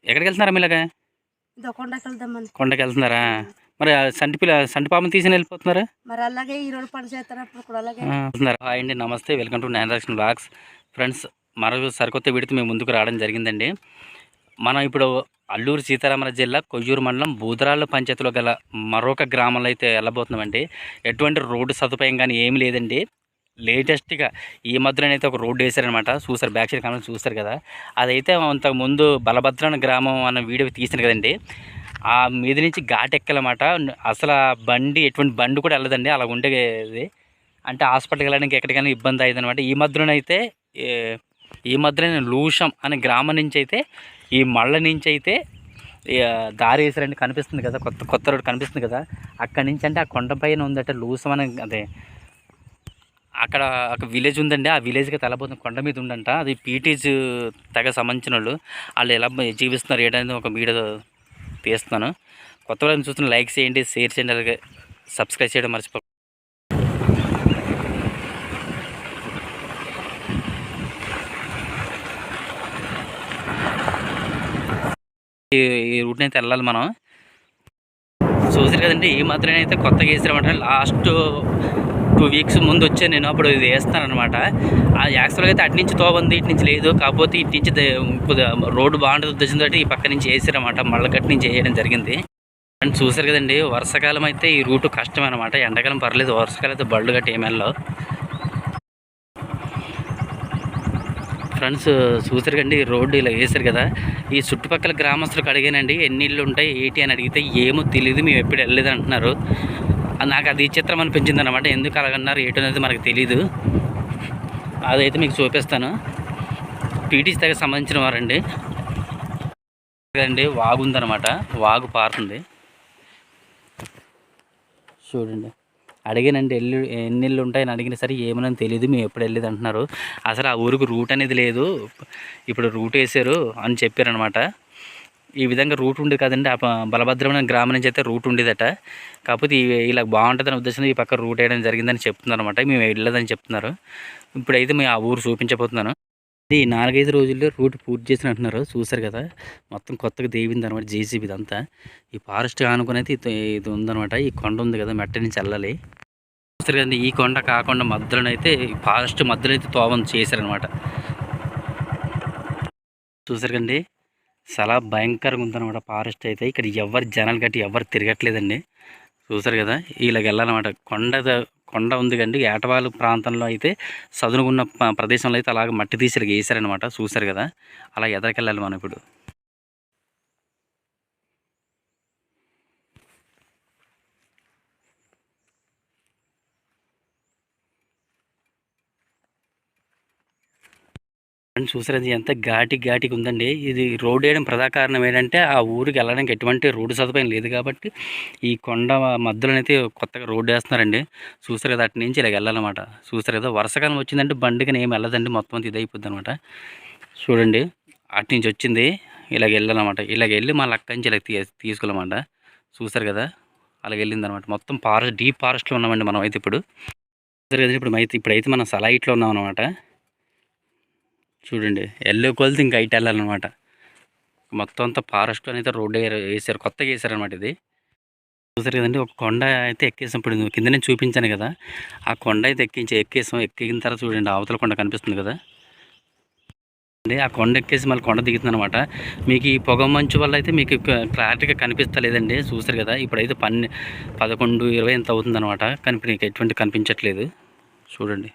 ఎక్కడికి వెళ్తున్నారా ఇలాగా? ఇదో కొండకి వెళ్దామని. కొండకి వెళ్తున్నారా? మరి సంటి పాముని తీసుకుని వెళ్ళిపోతున్నారా? మరి అలాగే ఈ రోడ్డు పని చేస్తున్నప్పుడు కూడా అలాగే హాయ్ అండి, నమస్తే, welcome to Narayana blogs. Friends, మరో సరికొత్త వీడితో మేము ముందుకు రావడం జరిగిందండి. మనం ఇప్పుడు అల్లూరు సీతారామరాజు జిల్లా కొయ్యూరు మండలం బూదరాళ్ళ పంచాయతీలో గల మరొక గ్రామంలో అయితే వెళ్ళబోతున్నామండి. ఎటువంటి రోడ్డు సదుపాయం కానీ ఏమి లేదండి. లేటెస్ట్గా ఈ మధ్యలోనైతే ఒక రోడ్డు వేశారనమాట. చూసారు, బ్యాక్ సైడ్ కామెంట్ చూస్తారు కదా. అదైతే అంతకుముందు బలభద్రన గ్రామం అన్న వీడియో తీసాను కదండి. ఆ మీద నుంచి ఘాట్ ఎక్కాలన్నమాట. అసలు ఆ బండి ఎటువంటి బండి కూడా వెళ్ళదండి, అలా ఉండేది. అంటే హాస్పిటల్కి వెళ్ళడానికి ఎక్కడికైనా ఇబ్బంది అయ్యేది అనమాట. ఈ మధ్యలో లూషం అనే గ్రామం నుంచి అయితే ఈ మళ్ళ నుంచి అయితే దారి వేసారండి. కనిపిస్తుంది కదా, కొత్త రోడ్డు కనిపిస్తుంది కదా. అక్కడి నుంచి అంటే ఆ కొండపైన ఉందట లూసం అనే, అదే అక్కడ ఒక విలేజ్ ఉందండి. ఆ విలేజ్కి తెల్లబోతుంది, కొండ మీద ఉందంట. అది పీటీజ్ తెగ సంబంధించిన వాళ్ళు ఎలా జీవిస్తున్నారు ఏంటనేది ఒక వీడియో తీస్తున్నాను. కొత్త వాళ్ళని చూస్తున్న లైక్ చేయండి, షేర్ చేయండి, అలాగే సబ్స్క్రైబ్ చేయడం మర్చిపో. ఈ రూట్ని అయితే వెళ్ళాలి మనం. చూసారు కదండి, ఈ మాత్రమే అయితే కొత్తగా వేసారన్నమాట. లాస్ట్ 2 వీక్స్ ముందు వచ్చాను నేను, అప్పుడు ఇది వేస్తానమాట. అది యాక్చువల్గా అయితే అటు నుంచి తోబంది, ఇటు నుంచి లేదు. కాకపోతే ఇటు నుంచి రోడ్డు బాగుంటుంది ఉద్దేశంతో ఈ పక్క నుంచి వేసారన్నమాట. మళ్ళగట్టి నుంచి వేయడం జరిగింది. అండ్ చూసారు కదండి, వర్షాకాలం అయితే ఈ రూటు కష్టం అనమాట. ఎండాకాలం పర్లేదు, వర్షాకాలం అయితే బళ్ళు గట్టి ఏమెల్లో. ఫ్రెండ్స్ చూసారు కండి, రోడ్డు ఇలా వేసారు కదా. ఈ చుట్టుపక్కల గ్రామస్తులకు అడిగానండి ఎన్ని ఇళ్ళు ఉంటాయి ఏంటి అని అడిగితే ఏమో తెలియదు, మేము ఎప్పుడు వెళ్ళలేదు అంటున్నారు. నాకు అది చిత్రం అనిపించింది అనమాట. ఎందుకు అలాగన్నారు ఏంటో అనేది మనకు తెలీదు. అదైతే మీకు చూపిస్తాను. పీటీసీ దగ్గర సంబంధించిన వారండి కదండి. వాగు ఉందన్నమాట, వాగు పారుతుంది చూడండి. అడిగానండి ఎన్ని ఇళ్ళు ఉంటాయని అడిగిన సరే ఏమని తెలియదు, మేము ఎప్పుడు వెళ్ళేది అంటున్నారు. అసలు ఆ ఊరికి రూట్ అనేది లేదు, ఇప్పుడు రూట్ వేసారు అని చెప్పారనమాట. ఈ విధంగా రూట్ ఉండేది కదండి. బలభద్రమైన గ్రామం నుంచి అయితే రూట్ ఉండేదట. కాకపోతే ఇలా బాగుంటుందని ఉద్దేశంతో ఈ పక్క రూట్ వేయడం జరిగిందని చెప్తున్నారు అనమాట. మేము వెళ్ళదని చెప్తున్నారు. ఇప్పుడైతే మేము ఆ ఊరు చూపించబోతున్నాను. ఈ 4-5 రోజుల్లో రూట్ పూర్తి చేసిన అంటున్నారు. చూసారు కదా, మొత్తం కొత్తగా దేవింది అనమాట జేసీబీ ఇదంతా. ఈ ఫారెస్ట్ ఆనుకుని అయితే ఇది ఉందనమాట. ఈ కొండ ఉంది కదా, మెట్ట నుంచి వెళ్ళాలి. చూసారు కదండి, ఈ కొండ కాకుండా మధ్యలోనైతే ఫారెస్ట్ మధ్యలో అయితే తోవం చేశారనమాట. చూసారు కండి, చాలా భయంకరంగా ఉందన్నమాట ఫారెస్ట్ అయితే. ఇక్కడ ఎవరు జనాలు గట్టి ఎవరు తిరగట్లేదండి. చూసారు కదా, ఇలాగ వెళ్ళాలన్నమాట. కొండ ఉంది కండి. ఏటవాళ్ళు ప్రాంతంలో అయితే సదునుకున్న ప్రదేశంలో అయితే అలాగ మట్టి తీసి వేసారనమాట. చూసారు కదా, అలా ఎదరికెళ్ళాలి మనం ఇప్పుడు. చూసారు అది ఎంత ఘాటిగా ఉందండి. ఇది రోడ్ వేయడం ప్రధాన కారణం ఏంటంటే ఆ ఊరికి వెళ్ళడానికి ఎటువంటి రోడ్డు సదుపాయం లేదు కాబట్టి ఈ కొండ మధ్యలోనైతే కొత్తగా రోడ్డు వేస్తున్నారండి. చూసారు కదా, అటు నుంచి ఇలాగ వెళ్ళాలన్నమాట. చూసారు కదా, వర్షాకాలం వచ్చిందంటే బండికి ఏం వెళ్ళదండి, మొత్తం అంతా ఇది అయిపోద్ది అనమాట. చూడండి, అటు నుంచి వచ్చింది ఇలాగ వెళ్ళాలన్నమాట. ఇలాగ వెళ్ళి మళ్ళీ అక్కడి నుంచి ఇలా తీసుకెళ్ళమాట. చూసారు కదా, అలాగ వెళ్ళింది అనమాట. మొత్తం ఫారెస్ట్, డీప్ ఫారెస్ట్లో ఉన్నామండి మనం అయితే ఇప్పుడు. చూసారు కదా, ఇప్పుడైతే మనం సలాయిట్లో ఉన్నాం అనమాట. చూడండి, ఎల్లో కొలితే ఇంకా హైట్ వెళ్ళాలన్నమాట. మొత్తం అంతా ఫారెస్ట్లో అయితే రోడ్డు వేసారు, కొత్తగా వేసారనమాట. ఇది చూసారు కదండి, ఒక కొండ అయితే ఎక్కేసాం. ఇప్పుడు కింద నేను చూపించాను కదా, ఆ కొండ అయితే ఎక్కిన తర్వాత చూడండి, అవతల కొండ కనిపిస్తుంది కదా అండి. ఆ కొండ ఎక్కేసి మళ్ళీ కొండ దిగుతుంది అనమాట. మీకు ఈ పొగ మంచు వల్ల అయితే మీకు క్లారిటీగా కనిపిస్తలేదండి. చూసారు కదా, ఇప్పుడైతే 11-20 ఎంత అవుతుంది అనమాట. కానీ మీకు ఎటువంటి కనిపించట్లేదు. చూడండి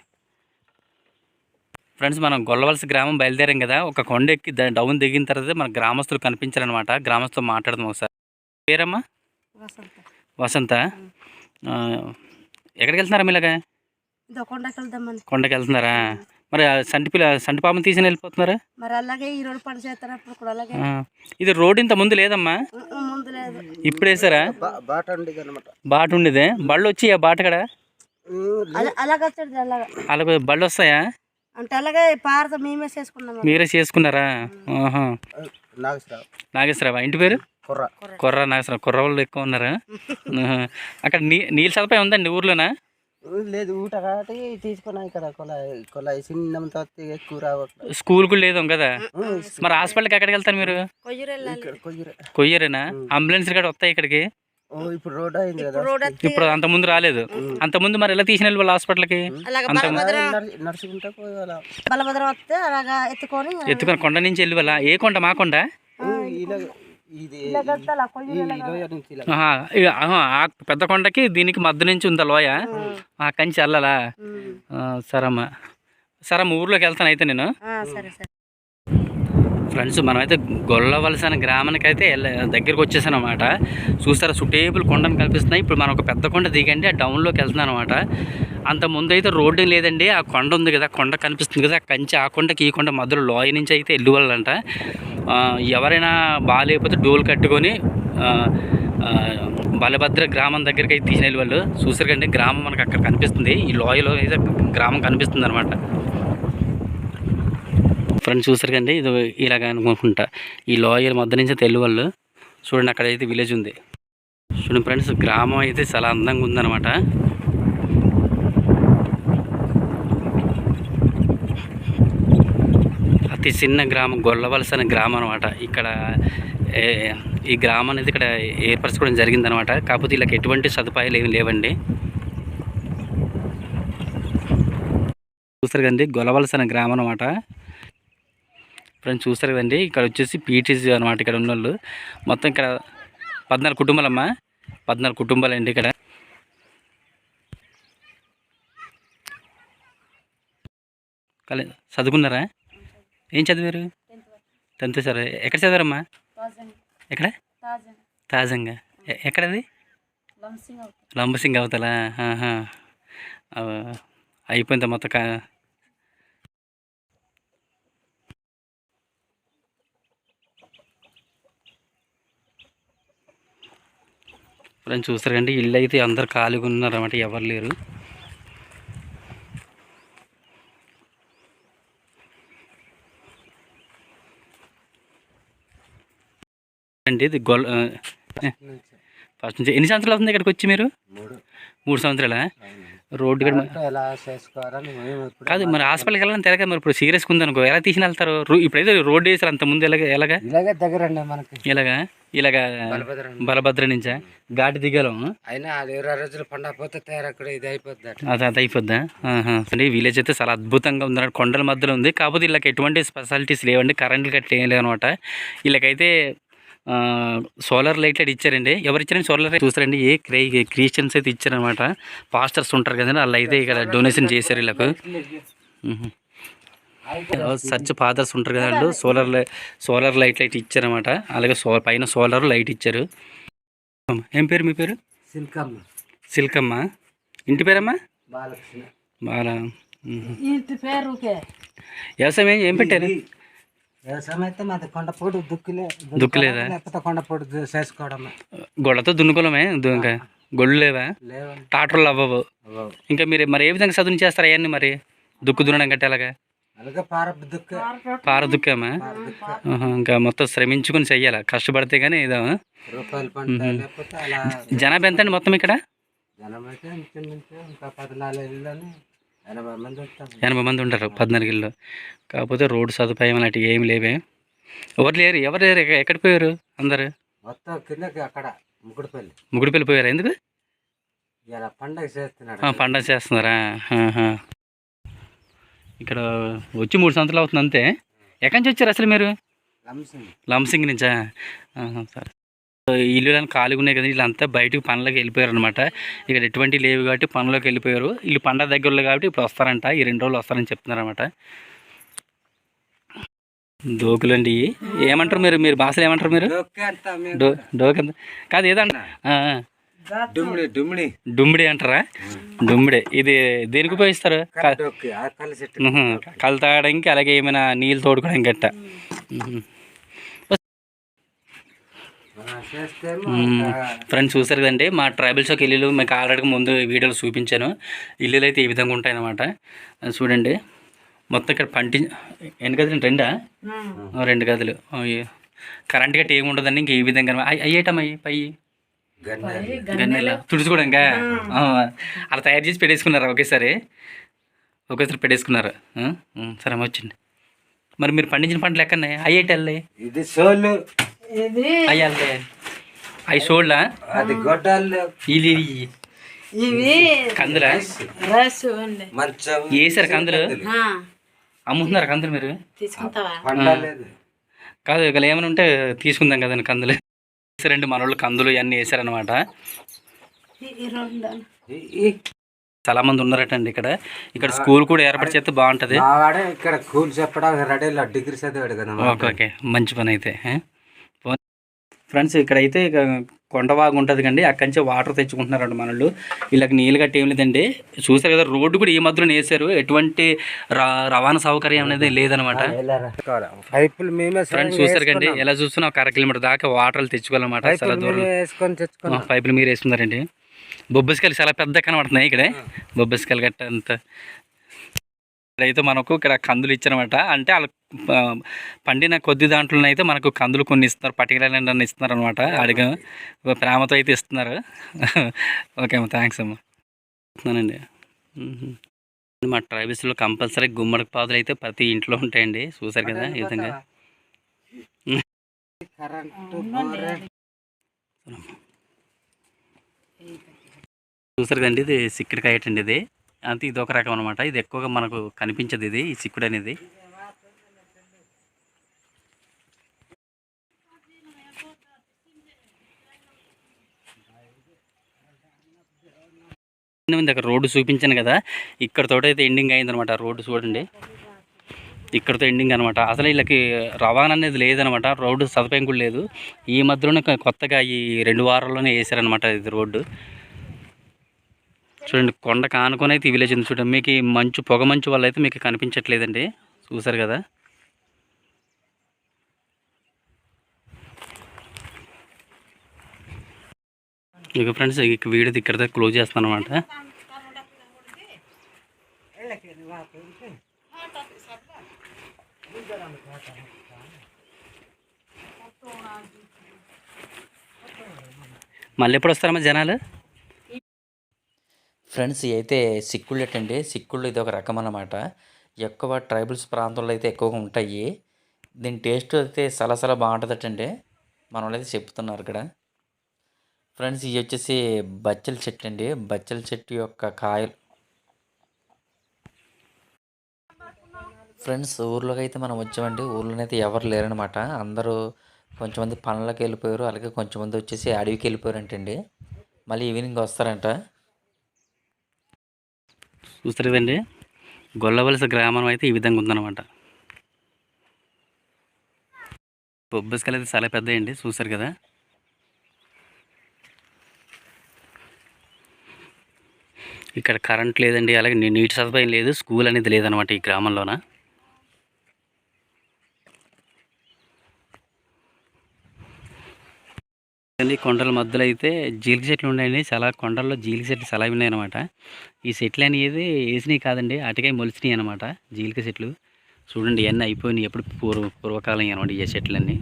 ఫ్రెండ్స్, మనం గొల్లవలస గ్రామం బయలుదేరాం కదా. ఒక కొండ ఎక్కి డౌన్ దిగిన తర్వాత మన గ్రామస్తులు కనిపించారనమాట. గ్రామస్తులు మాట్లాడదాం ఒకసారి. పేరమ్మా? వసంత. ఎక్కడికి వెళ్తున్నారా మీలాగా? కొండకి వెళ్తున్నారా? మరి సంటి పాముని తీసుకుని వెళ్ళిపోతున్నారా? మరి అలాగే ఈ రోడ్డు పని చేస్తున్నప్పుడు కూడా అలాగే. ఇది రోడ్ ఇంత ముందు లేదమ్మా, ఇప్పుడు వేసారా? బాట ఉండేదే, బళ్ళు వచ్చి ఆ బాట కదా అలాగే బళ్ళు వస్తాయా? అంటే అలాగే పారత మేమే చేసుకున్నాం. మీరే చేసుకున్నారా? నాగేశ్వరరావు. ఇంటి పేరు? కొర్ర నాగేశ్వరరావు. కుర్ర వాళ్ళు ఎక్కువ ఉన్నారా? అక్కడ నీళ్ళ సదుపాయం ఉందండి ఊర్లోనా? లేదు ఊట కాబట్టి తీసుకున్నా ఇక్కడ కొలాయి చిన్నంతో ఎక్కువ రావట్లేదు. స్కూల్ కూడా లేదు కదా, మరి హాస్పిటల్కి ఎక్కడికి వెళ్తారు మీరు? కొయ్యూరు వెళ్ళాలి. ఇక్కడ కొయ్యరే. కొయ్యరేనా? అంబులెన్స్ కూడా వస్తాయి ఇక్కడికి? ఇప్పుడు రోడ్ అయింది కదా. రోడ్ ఇప్పుడు అంత ముందు రాలేదు. అంత ముందు మరి ఎలా తీసిన వాళ్ళు హాస్పిటల్కి? నడుచుకుంటా పోవాలా. బలభద్రం వస్తే అలాగా ఎత్తుకొని కొండ నుంచి వెళ్ళి వాళ్ళ? ఏ కొండ? మా కొండ? ఇది ఇలా గడతాలా కొయ్యూరు ఈ లోయ నుంచి ఇలా. ఆ పెద్ద కొండకి దీనికి మధ్య నుంచి ఉందా లోయ? కంచి వెళ్ళాలా? సరమ్మా సరమ్మ, ఊర్లోకి వెళ్తాను అయితే నేను. సరే సరే ఫ్రెండ్స్, మనమైతే గొల్లవలసిన గ్రామానికి అయితే దగ్గరికి వచ్చేసాను అనమాట. చూస్తారా సుటేబుల్ కొండను కనిపిస్తున్నాయి. ఇప్పుడు మనం ఒక పెద్ద కొండ దిగండి ఆ డౌన్లోకి వెళ్తున్నాను అనమాట. అంత ముందు అయితే రోడ్డు లేదండి, ఆ కొండ ఉంది కదా, కొండ కనిపిస్తుంది కదా, ఆ కంచి ఆ కొండకి ఈ కొండ మధ్యలో లోయ నుంచి అయితే వెళ్ళివ్వాలంట. ఎవరైనా బాగాలేకపోతే డోలు కట్టుకొని బలభద్ర గ్రామం దగ్గరికి అయితే తీసిన వాళ్ళు. చూసారు కండి గ్రామం మనకు అక్కడ కనిపిస్తుంది, ఈ లోయలో అయితే గ్రామం కనిపిస్తుంది అనమాట. ఫ్రెండ్స్ చూసారు కండి, ఇది ఇలాగ అనుకుంటా ఈ లోయల మధ్య నుంచి తెల్లు వాళ్ళు. చూడండి అక్కడైతే విలేజ్ ఉంది. చూడండి ఫ్రెండ్స్, గ్రామం అయితే చాలా అందంగా ఉందన్నమాట. అతి చిన్న గ్రామం, గొల్లవలస గ్రామం అనమాట. ఇక్కడ ఈ గ్రామం అనేది ఇక్కడ ఏర్పరచుకోవడం జరిగిందనమాట. కాకపోతే వీళ్ళకి ఎటువంటి సదుపాయాలు ఏమి లేవండి. చూస్తారు కదండి, గొల్లవలస గ్రామం అనమాట. ఫ్రెండ్స్ చూస్తారు కదండి, ఇక్కడ వచ్చేసి పీటీసీ అనమాట. ఇక్కడ ఉన్న వాళ్ళు మొత్తం ఇక్కడ 14 కుటుంబాలమ్మా, 14 కుటుంబాలండి ఇక్కడ. చదువుకున్నారా? ఏం చదివారు? 10th sir. ఎక్కడ చదివారమ్మా? ఎక్కడ? తాజంగా. ఎక్కడది? లంబసింగ్ అవతలా? అయిపోయిందా మొత్తం? ఫ్రెండ్స్ చూస్తారు కండి, ఇల్లు అయితే అందరు ఖాళీగా ఉన్నారన్నమాట, ఎవరు లేరు. అండి ఇది ఫస్ట్ నుంచి ఎన్ని సంవత్సరాలు అవుతుంది ఇక్కడికి వచ్చి మీరు? 3 సంవత్సరాలా? రోడ్డు కూడా కాదు, మరి హాస్పిటల్కి వెళ్ళాలని తెలక మరి ఇప్పుడు సీరియస్గా ఉందనుకో, ఎలా తీసిన వెళ్తారు? ఇప్పుడైతే రోడ్డు వేసారు, అంత ముందు ఎలాగా ఇలాగా బలభద్ర నుంచా ఘాటి దిగలం? అయినా 20 రోజులు పండకపోతే అక్కడ ఇది అయిపోద్ది. అది అయిపోద్దా? అంటే విలేజ్ అయితే చాలా అద్భుతంగా ఉంది, కొండల మధ్యలో ఉంది. కాకపోతే వీళ్ళకి ఎటువంటి స్పెషాలిటీస్ లేవండి, కరెంట్లు గట్ల ఏం లేవు అనమాట. వీళ్ళకైతే సోలార్ లైట్ ఇచ్చారండి. ఎవరు ఇచ్చారండి సోలార్ లైట్? చూస్తారండి, క్రిస్టియన్స్ అయితే ఇచ్చారనమాట. పాస్టర్స్ ఉంటారు కదండి, వాళ్ళు అయితే ఇక్కడ డొనేషన్ చేశారు వీళ్ళకు. సర్చ్ ఫాదర్స్ ఉంటారు కదండి, సోలార్ లైట్ ఇచ్చారనమాట. అలాగే పైన సోలార్ లైట్ ఇచ్చారు. ఏం పేరు మీ పేరు? సిల్కమ్మ. ఇంటి పేరమ్మా? బాలా. వ్యవసాయం ఏం పెట్టారు? వ్యవసాయం అయితే మాది కొండపోటు దుక్కులేదా? కొండపోటు చేసుకోవడం, గొళ్ళతో దున్నుకోవడమే, ఇంకా గొళ్ళు లేవా? ట్రాక్టర్లు అవ్వవు. ఇంకా మీరు మరి ఏ విధంగా చదువు చేస్తారు అవన్నీ? మరి దుక్కు దున్నడం గట్టే అలాగా పార దుక్కామా? ఇంకా మొత్తం శ్రమించుకుని చెయ్యాలా, కష్టపడితే కానీ ఏదో. జనాభా ఎంత అండి మొత్తం ఇక్కడ? 80 మంది ఉంటారు 14 ఇళ్ళు. కాకపోతే రోడ్డు సదుపాయం అలాంటివి ఏమి లేవే. ఎవరు లేరు. ఎక్కడికి పోయారు అందరు? మొత్తం కిందకి అక్కడ ముగుడిపల్లి పోయారా? ఎందుకు? పండగ చేస్తున్నారా? ఇక్కడ వచ్చి 3 సంవత్సరాలు అవుతుంది అంతే. ఎక్కడి నుంచి వచ్చారు అసలు మీరు? లంసింగ్ నుంచా? సరే. ఇల్లు ఖాళీగా ఉన్నాయి కదా, వీళ్ళంతా బయటకు పనులకు వెళ్ళిపోయారు అనమాట. ఇక్కడ ఎటువంటి లేవు కాబట్టి పనులకు వెళ్ళిపోయారు. వీళ్ళు పండగ దగ్గరలో కాబట్టి ఇప్పుడు వస్తారంట, ఈ 2 రోజులు వస్తారని చెప్తున్నారు అనమాట. డోకులండి ఏమంటారు మీరు భాషలు ఏమంటారు మీరు? డోకంత కాదు, ఏదంట డుమ్మిడి అంటారా? డుమ్మిడి. ఇది దేనికి ఉపయోగిస్తారు? కళ్ళు తాగడానికి, అలాగే ఏమైనా నీళ్ళు తోడుకోవడానికి గట్ట. ఫ్రెండ్స్ చూసారు కదండి, మా ట్రైబల్స్కి ఇల్లు మీకు ఆల్రెడీ ముందు వీడియోలు చూపించాను. ఇల్లులు అయితే ఈ విధంగా ఉంటాయన్నమాట. చూడండి మొత్తం ఇక్కడ ఎన్ని గదులు? 2 గదులు. కరెంట్ గట్టి ఏమి ఉండదండి. ఇంక ఈ విధంగా అయ్యేటమ్మా పై గన్నెల తుడుచుకోవడానికి అలా తయారు చేసి పెట్టేసుకున్నారా ఒకేసారి పెట్టేసుకున్నారు. సరే అమ్మ వచ్చింది. మరి మీరు పండించిన పంటలు ఎక్కడన్నాయి? అయ్యేటల్లే ఇది సోళ్ళు, అయ్యాలే అవి చూడలా అది గొడ్డలు, ఇది ఇవి కందులా మంచం వేసారు కందులు అమ్ముతున్నారు కందులు మీరు? తీసుకుంటావా? పండలేదు. కాదు ఇక్కడ ఏమైనా ఉంటే తీసుకుందాం కదండి కందులు. వేసారండి మన వాళ్ళు కందులు ఇవన్నీ వేసారనమాట. చాలా మంది ఉన్నారటండి ఇక్కడ స్కూల్ కూడా ఏర్పాటు చేస్తే బాగుంటుంది. ఇక్కడ స్కూల్ చెప్పడానికి రెడీ డిగ్రీ చదివాడు కదా. ఓకే మంచి పని అయితే. ఫ్రెండ్స్ ఇక్కడైతే ఇక కొండవాగు ఉంటుంది కండి, అక్కడి నుంచి వాటర్ తెచ్చుకుంటున్నారండి మనళ్ళు. వీళ్ళకి నీళ్ళు గట్టి ఏం లేదండి. చూసారు కదా రోడ్డు కూడా ఈ మధ్యలో వేసారు. ఎటువంటి రవాణా సౌకర్యం అనేది లేదనమాట. ఫ్రెండ్స్ చూసారు కండి ఎలా చూస్తున్నా ఒక 1/2 కిలోమీటర్ దాకా వాటర్లు తెచ్చుకోవాలన్నమాట. చాలా దూరం పైపులు మీరు వేసుకున్నారండి. బొబ్బసికాయలు చాలా పెద్ద కనబడుతున్నాయి ఇక్కడ. బొబ్బసికాయలు గట్ట అంతా అయితే మనకు ఇక్కడ కందులు ఇచ్చారనమాట. అంటే వాళ్ళు పండిన కొద్ది దాంట్లో అయితే మనకు కందులు కొన్ని ఇస్తున్నారు, పర్టికులర్ నన్ను ఇస్తున్నారు అనమాట. అడిగా ప్రేమతో అయితే ఇస్తున్నారు. ఓకే అమ్మ, థ్యాంక్స్ అమ్మ. ఇస్తున్నానండి. మా ట్రైబల్స్లో కంపల్సరీ గుమ్మడికి పాదులు అయితే ప్రతి ఇంట్లో ఉంటాయండి. చూసారు కదా ఈ విధంగా. చూసారు కదండి ఇది సిక్కుడికాయ అండి. ఇది అంతే ఇది ఒక రకం అనమాట. ఇది ఎక్కువగా మనకు కనిపించదు ఇది ఈ చిక్కుడు అనేది. అక్కడ రోడ్డు చూపించాను కదా, ఇక్కడతో అయితే ఎండింగ్ అయిందనమాట. రోడ్డు చూడండి ఇక్కడతో ఎండింగ్ అనమాట. అసలు వీళ్ళకి రవాణా అనేది లేదనమాట. రోడ్డు సదుపాయం కూడా లేదు. ఈ మధ్యలోనే కొత్తగా ఈ 2 వారాల్లోనే వేసారనమాట ఇది రోడ్డు. చూడండి కొండ కానుకొని అయితే ఈ విలేజ్ ఉంది. చూడండి మీకు మంచు పొగ మంచు వల్ల అయితే మీకు కనిపించట్లేదండి. చూసారు కదా. ఇక ఫ్రెండ్స్ ఇక వీడియో ఇక్కడితో క్లోజ్ చేస్తాను అనమాట. మళ్ళీ ఎప్పుడు వస్తారమ్మా జనాలు? ఫ్రెండ్స్ అయితే సిక్కుళ్ళెట్ అండి. సిక్కుళ్ళు ఇది ఒక రకం అన్నమాట. ఎక్కువ ట్రైబల్స్ ప్రాంతంలో అయితే ఎక్కువగా ఉంటాయి. దీని టేస్ట్ అయితే సలసల బాగుంటుందటండి. మన వాళ్ళు అయితే చెప్తున్నారు ఇక్కడ. ఫ్రెండ్స్ ఇవి వచ్చేసి బచ్చల చెట్టు అండి. బచ్చల చెట్టు యొక్క కాయలు. ఫ్రెండ్స్ ఊర్లోకి అయితే మనం వచ్చామండి. ఊర్లోనైతే ఎవరు లేరనమాట. అందరూ కొంచెంమంది పనులకు వెళ్ళిపోయారు. అలాగే కొంచెంమంది వచ్చేసి అడవికి వెళ్ళిపోయారంటండి. మళ్ళీ ఈవినింగ్ వస్తారంట. చూస్తారు కదండి గొల్లవలస గ్రామం అయితే ఈ విధంగా ఉందన్నమాట. బొబ్బసికాయలు అయితే చాలా పెద్దయండి. చూసారు కదా. ఇక్కడ కరెంట్ లేదండి, అలాగే నీటి సదుపాయం లేదు, స్కూల్ అనేది లేదనమాట ఈ గ్రామంలోన. కొండల మధ్యలో అయితే జీలిక చెట్లు ఉన్నాయండి. చాలా కొండల్లో జీలిక చెట్లు చాలా ఉన్నాయి అనమాట. ఈ చెట్లు అనేది వేసినవి కాదండి, అటుకాయ మొలిచినాయి అనమాట. జీలిక చెట్లు చూడండి ఇవన్నీ అయిపోయినాయి. ఎప్పుడు పూర్వకాలం అనమాట ఈ చెట్లన్నీ.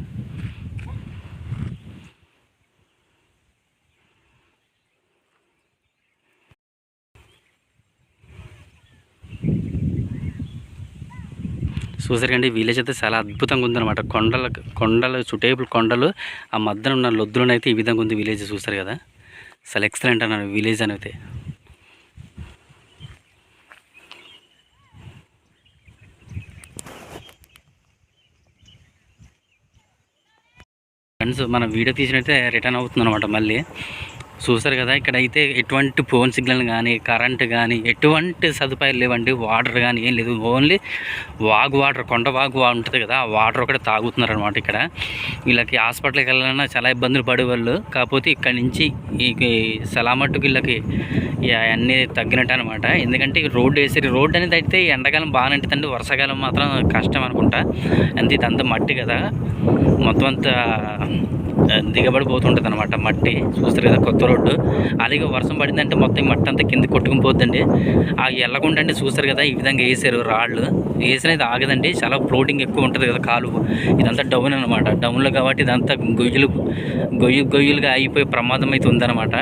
చూసారు కండి విలేజ్ అయితే చాలా అద్భుతంగా ఉందన్నమాట. కొండలు చుట్టేపులు కొండలు, ఆ మధ్యన ఉన్న లొద్దులను అయితే ఈ విధంగా ఉంది విలేజ్. చూసారు కదా చాలా ఎక్సలెంట్ అన్నారు విలేజ్ అని అయితే. ఫ్రెండ్స్ మన వీడియో తీసినైతే రిటర్న్ అవుతుంది అనమాట మళ్ళీ. చూసారు కదా ఇక్కడైతే ఎటువంటి ఫోన్ సిగ్నల్ కానీ కరెంట్ కానీ ఎటువంటి సదుపాయాలు లేవండి. వాటర్ కానీ ఏం లేదు. ఓన్లీ వాటర్ కొండ వాగు ఉంటుంది కదా, ఆ వాటర్ ఒకటి తాగుతున్నారు అనమాట. ఇక్కడ వీళ్ళకి హాస్పిటల్కి వెళ్ళాలన్నా చాలా ఇబ్బందులు పడేవాళ్ళు. కాకపోతే ఇక్కడ నుంచి ఈ సలామట్టుకు వీళ్ళకి అన్నీ తగ్గినట్టు అనమాట. ఎందుకంటే రోడ్డు వేసారు. రోడ్డు అనేది అయితే ఎండాకాలం బాగానే ఉంటుందండి, వర్షాకాలం మాత్రం కష్టం అనుకుంటా. అంతే ఇదంతా మట్టి కదా, మొత్తం అంతా దిగబడిపోతుంటుంది అనమాట మట్టి. చూస్తారు కదా కొత్త రోడ్డు, అలాగే వర్షం పడిందంటే మొత్తం ఈ మట్టి అంతా కింద కొట్టుకుని పోద్దండి. ఆ వెళ్ళకుండా అండి చూస్తారు కదా ఈ విధంగా వేసారు రాళ్ళు. వేసినది ఆగదండి, చాలా ఫ్లోటింగ్ ఎక్కువ ఉంటుంది కదా కాలువ. ఇదంతా డౌన్ అనమాట, డౌన్లో కాబట్టి ఇదంతా గొయ్యలుగా అయిపోయి ప్రమాదం అయితే ఉందన్నమాట.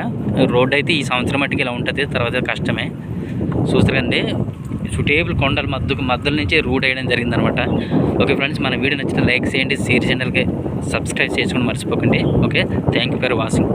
రోడ్డు అయితే ఈ సంవత్సరం మట్టికి ఇలా ఉంటుంది, తర్వాత కష్టమే. చూస్తారు కదండి సుటేబుల్ కొండల మధ్యలో నుంచి రూట్ వేయడం జరిగిందనమాట. ఓకే ఫ్రెండ్స్, మన వీడియో నచ్చితే లైక్ చేయండి, షేర్ ఛానల్కి సబ్స్క్రైబ్ చేసుకోండి మర్చిపోకండి. Okay, thank you for watching.